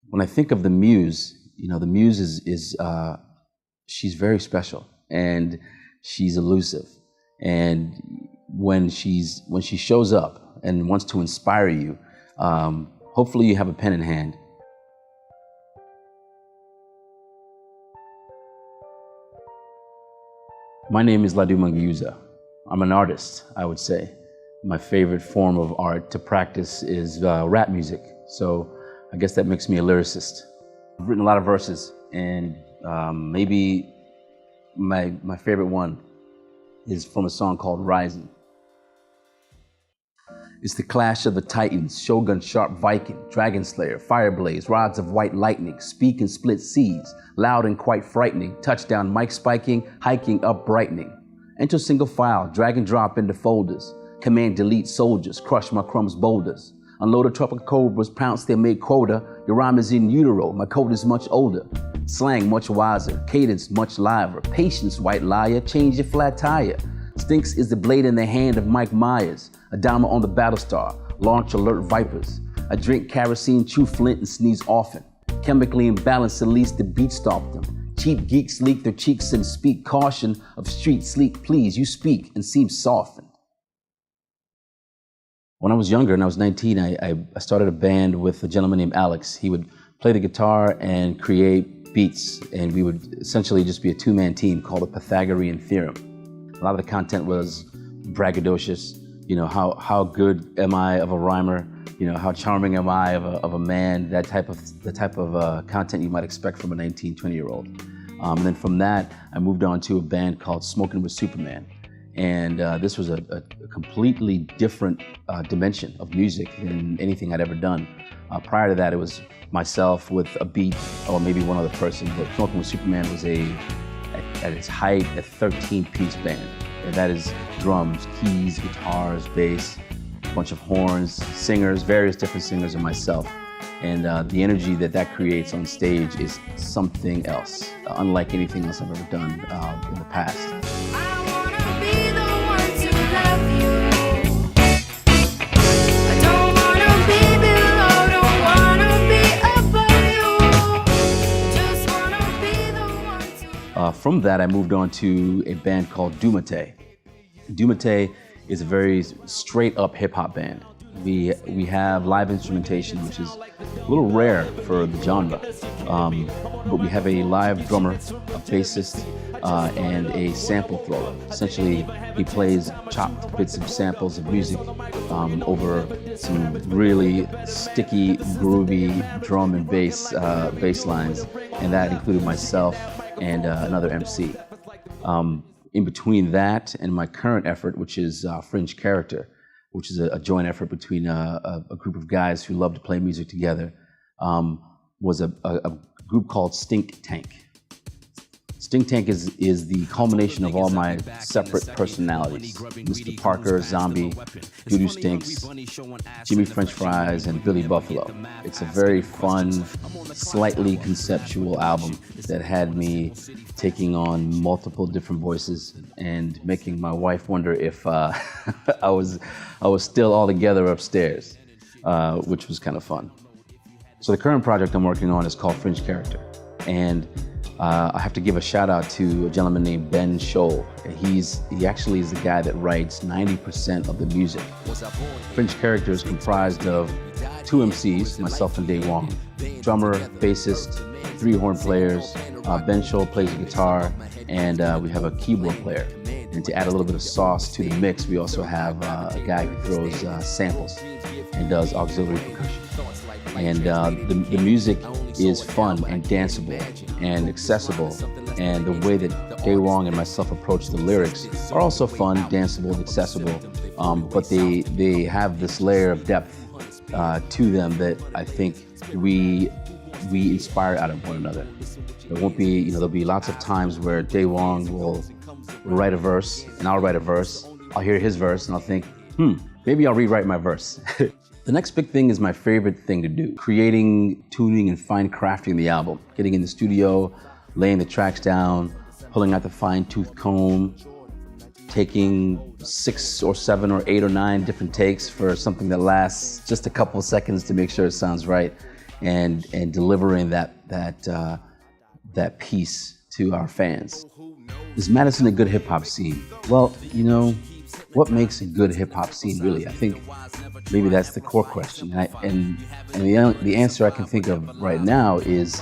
When I think of the Muse, the Muse is she's very special and she's elusive. And when she shows up and wants to inspire you, hopefully you have a pen in hand. My name is Laduma Nguyuza. I'm an artist, I would say. My favorite form of art to practice is rap music. So I guess that makes me a lyricist. I've written a lot of verses, and maybe my favorite one is from a song called Rising. It's the clash of the titans, Shogun, Sharp, Viking, Dragon Slayer, Fireblaze, rods of white lightning, speak and split seas, loud and quite frightening, touchdown, mic spiking, hiking up brightening. Enter single file, drag and drop into folders, command delete soldiers, crush my crumbs boulders. Unload a tropical cobras, pounce their made quota, your rhyme is in utero, my code is much older. Slang much wiser, cadence much liver, patience white liar, change your flat tire. Stinks is the blade in the hand of Mike Myers, a diamond on the battle star, launch alert vipers. I drink kerosene, chew flint and sneeze often. Chemically imbalanced, at least the beat stalk them. Cheap geeks leak their cheeks and speak caution of street sleek, please, you speak and seem softened. When I was younger and I was 19, I started a band with a gentleman named Alex. He would play the guitar and create beats, and we would essentially just be a two-man team called the Pythagorean Theorem. A lot of the content was braggadocious. How good am I of a rhymer? How charming am I of a man? The type of content you might expect from a 19, 20-year-old. And then from that, I moved on to a band called Smoking with Superman. And this was a completely different dimension of music than anything I'd ever done. Prior to that, it was myself with a beat or maybe one other person, but Smoking with Superman was at its height, a 13-piece band. And that is drums, keys, guitars, bass, a bunch of horns, singers, various different singers, and myself. And the energy that creates on stage is something else, unlike anything else I've ever done in the past. From that, I moved on to a band called Duma Interview. Duma Interview is a very straight-up hip-hop band. We have live instrumentation, which is a little rare for the genre, but we have a live drummer, a bassist, and a sample thrower. Essentially, he plays chopped bits of samples of music over some really sticky, groovy drum and bass lines, and that included myself and another MC. In between that and my current effort, which is Fringe Character, which is a joint effort between a group of guys who love to play music together, was a group called Stink Tank. Stink Tank is the culmination of all my separate personalities. Mr. Parker, Zombie, Doo-Doo Stinks, Jimmy French Fries, and Billy Buffalo. It's a very fun, slightly conceptual album that had me taking on multiple different voices and making my wife wonder if I was still all together upstairs, which was kind of fun. So the current project I'm working on is called Fringe Character. And I have to give a shout out to a gentleman named Ben Scholl. He actually is the guy that writes 90% of the music. Fringe Character is comprised of two MCs, myself and Day Wong, drummer, bassist, 3 horn players. Ben Scholl plays the guitar, and we have a keyboard player. And to add a little bit of sauce to the mix, we also have a guy who throws samples and does auxiliary percussion. And the music is fun and danceable and accessible, and the way that Day Wong and myself approach the lyrics are also fun, danceable, accessible, but they have this layer of depth to them that I think we inspire out of one another. There won't be, there'll be lots of times where Day Wong will write a verse and I'll write a verse. I'll hear his verse and I'll think, maybe I'll rewrite my verse. The next big thing is my favorite thing to do, creating, tuning, and fine crafting the album. Getting in the studio, laying the tracks down, pulling out the fine-tooth comb, taking 6 or 7 or 8 or 9 different takes for something that lasts just a couple of seconds to make sure it sounds right, and delivering that piece to our fans. Is Madison a good hip hop scene? Well, what makes a good hip hop scene really? I think maybe that's the core question. And the answer I can think of right now is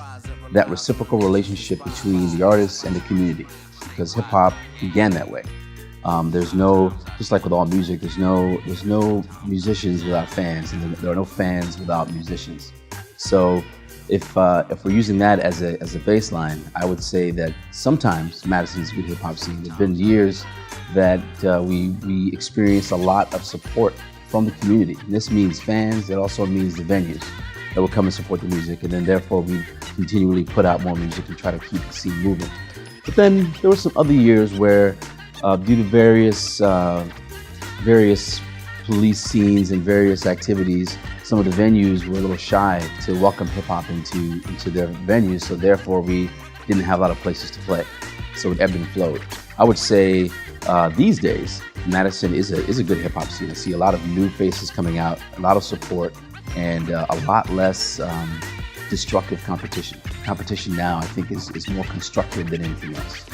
that reciprocal relationship between the artists and the community, because hip hop began that way. There's no, just like with all music, there's no musicians without fans, and there are no fans without musicians. So if we're using that as a baseline, I would say that sometimes Madison's a good hip hop scene. There've been years that we experience a lot of support from the community. And this means fans. It also means the venues that will come and support the music, and then therefore we continually put out more music and try to keep the scene moving. But then there were some other years where, due to various police scenes and various activities, some of the venues were a little shy to welcome hip hop into their venues. So therefore, we didn't have a lot of places to play. So it ebbed and flowed. I would say these days, Madison is a good hip hop scene. I see a lot of new faces coming out, a lot of support, and a lot less destructive competition. Competition now, I think, is more constructive than anything else.